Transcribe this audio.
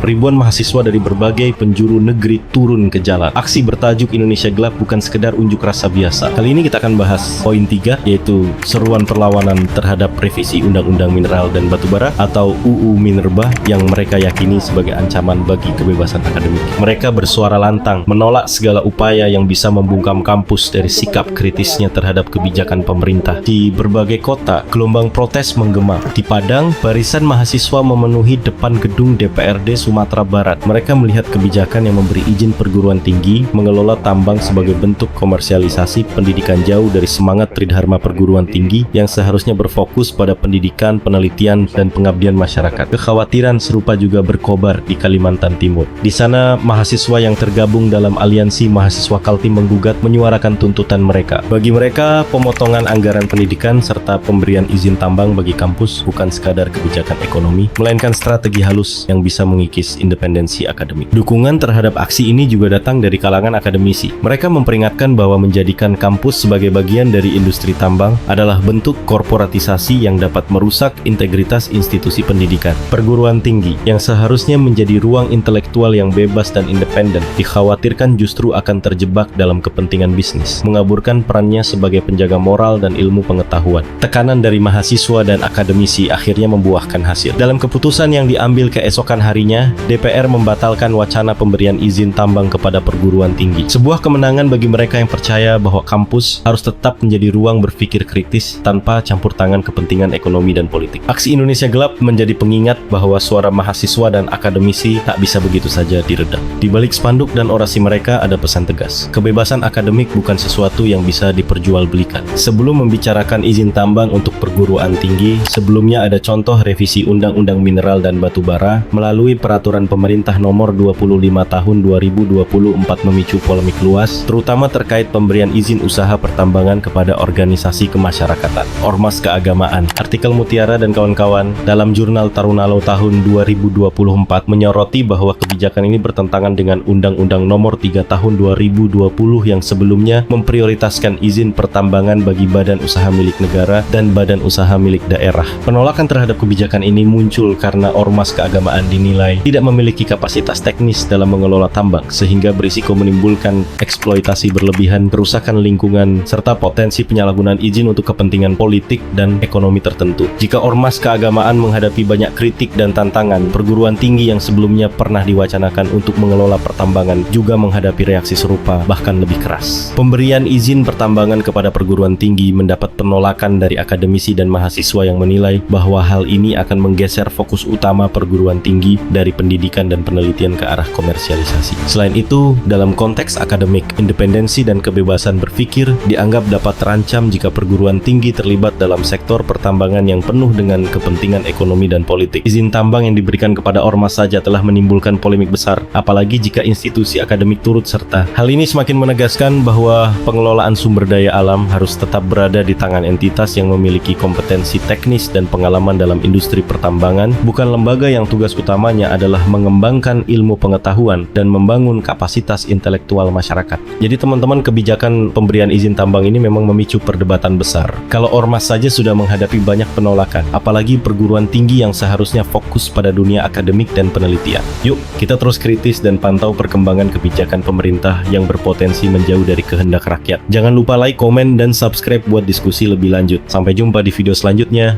ribuan mahasiswa dari berbagai penjuru negeri turun ke jalan. Aksi bertajuk Indonesia Gelap bukan sekedar unjuk rasa biasa. Kali ini kita akan bahas poin 3, yaitu seruan perlawanan terhadap revisi Undang-Undang Mineral dan Batubara atau UU Minerba yang mereka yakini sebagai ancaman bagi kebebasan akademik. Mereka bersuara lantang menolak segala upaya yang bisa membungkam kampus dari sikap kritisnya terhadap kebijakan pemerintah. Di berbagai kota, gelombang protes menggema. Di Padang, barisan mahasiswa memenuhi depan gedung DPRD Sumatera Barat. Mereka melihat kebijakan yang memberi izin perguruan tinggi mengelola tambang sebagai bentuk komersialisasi pendidikan jauh dari semangat tridharma perguruan tinggi yang seharusnya berfokus pada pendidikan, penelitian, dan pengabdian masyarakat. Kekhawatiran serupa juga berkobar di Kalimantan Timur. Di sana, mahasiswa yang tergabung dalam aliansi mahasiswa Kaltim menggugat menyuarakan tuntutan mereka. Bagi mereka, pemotongan anggaran pendidikan serta pemberian izin tambang bagi kampus bukan sekadar kebijakan ekonomi, melainkan strategi halus yang bisa mengikis independensi akademik. Dukungan terhadap aksi ini juga datang dari kalangan akademisi. Mereka memperingatkan bahwa menjadikan kampus sebagai bagian dari industri tambang adalah bentuk korporatisasi yang dapat merusak integritas institusi pendidikan. Perguruan tinggi yang seharusnya menjadi ruang intelektual yang bebas dan independen dikhawatirkan justru akan terjebak dalam kepentingan bisnis, mengaburkan perannya sebagai penjaga moral dan ilmu pengetahuan. Tekanan dari mahasiswa dan akademisi akhirnya membuahkan hasil. Dalam keputusan yang diambil keesokan harinya, DPR membatalkan wacana pemberian izin tambang kepada perguruan tinggi. Sebuah kemenangan bagi mereka yang percaya bahwa kampus harus tetap menjadi ruang berpikir kritis tanpa campur tangan kepentingan ekonomi dan politik. Aksi Indonesia Gelap menjadi pengingat bahwa suara mahasiswa dan akademisi tak bisa begitu saja diredam. Di balik spanduk dan orasi mereka ada pesan tegas. Kebebasan akademik bukan sesuatu yang bisa diperjualbelikan. Sebelum membicarakan izin tambang untuk perguruan tinggi, sebelumnya ada contoh revisi Undang-Undang Mineral dan Batubara melalui Peraturan Pemerintah Nomor 25 Tahun 2024 memicu polemik luas, terutama terkait pemberian izin usaha pertambangan kepada organisasi kemasyarakatan, ormas keagamaan. Artikel Mutiara dan kawan-kawan dalam jurnal Tarunalo tahun 2024 menyoroti bahwa kebijakan ini bertentangan dengan Undang-Undang Nomor 3 Tahun 2020 yang sebelumnya memprioritaskan izin pertambangan bagi badan usaha milik negara dan badan usaha milik daerah. Penolakan terhadap kebijakan ini muncul karena ormas keagamaan dinilai tidak memiliki kapasitas teknis dalam mengelola tambang, sehingga berisiko menimbulkan eksploitasi berlebihan, kerusakan lingkungan, serta potensi penyalahgunaan izin untuk kepentingan politik dan ekonomi tertentu. Jika ormas keagamaan menghadapi banyak kritik dan tantangan, perguruan tinggi yang sebelumnya pernah diwacanakan untuk mengelola pertambangan juga menghadapi reaksi serupa, bahkan lebih keras. Pemberian izin pertambangan kepada perguruan tinggi mendapat penolakan dari akademisi dan mahasiswa yang menilai bahwa hal ini akan menggeser fokus utama perguruan tinggi dari pendidikan dan penelitian ke arah komersialisasi. Selain itu, dalam konteks akademik, independensi dan kebebasan berpikir dianggap dapat terancam jika perguruan tinggi terlibat dalam sektor pertambangan yang penuh dengan kepentingan ekonomi dan politik. Izin tambang yang diberikan kepada ormas saja telah menimbulkan polemik besar, apalagi jika institusi akademik turut serta. Hal ini semakin menegaskan bahwa pengelolaan sumber daya alam harus tetap berada di tangan entitas yang memiliki kompetensi teknis dan pengalaman dalam industri pertambangan, bukan lembaga yang tugas utamanya adalah mengembangkan ilmu pengetahuan dan membangun kapasitas intelektual masyarakat. Jadi teman-teman, kebijakan pemberian izin tambang ini memang memicu perdebatan besar. Kalau ormas saja sudah menghadapi banyak penolakan, apalagi perguruan tinggi yang seharusnya fokus pada dunia akademik dan penelitian. Yuk, kita terus kritis dan pantau perkembangan kebijakan pemerintah yang berpotensi menjauh dari kehendak rakyat. Jangan lupa like, komen, dan subscribe buat diskusi lebih lanjut. Sampai jumpa di video selanjutnya.